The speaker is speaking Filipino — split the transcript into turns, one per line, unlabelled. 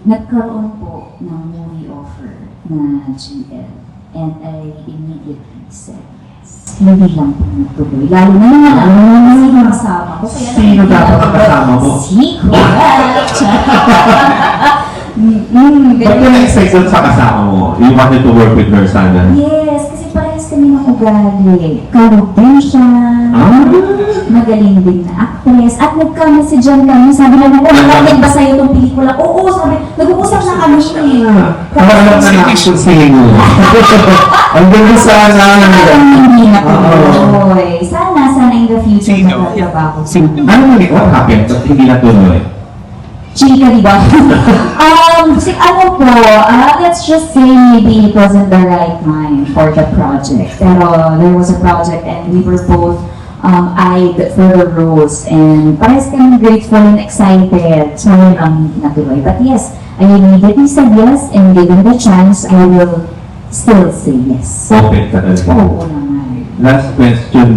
nagkaroon po ng movie offer na GL and I immediately said yes. Hindi lang po natuloy. Lalo na sino kasama ko.
Sino dapat ang kasama mo?
Si Kuya.
Ba't ka na-expect doon sa kasama mo? You wanted to work with her sana?
Yes, kasi parehas kami ng ugali. Karog din siya. Magaling din na actress. At nagka-messagean kami. Sabi na mo, nakatid ba sa'yo itong pelikula? Oo, sabi. Nag-uusap na kami siya eh.
Parang na na-action scene mo. Ang ganda sana.
Hindi na po. Sana in the future magtatrabaho.
Ano mo what happened? Ba't hindi natuloy?
Chika, di ba? Kasi ano po, let's just say maybe it wasn't the right time for the project. Pero there was a project and we were both eyed for the roles and parehas kami grateful and excited. So yun ang hindi natuloy. But yes, I immediately said yes and given the chance, I will still say yes.
Open ka talaga.
Oo naman.
Last question.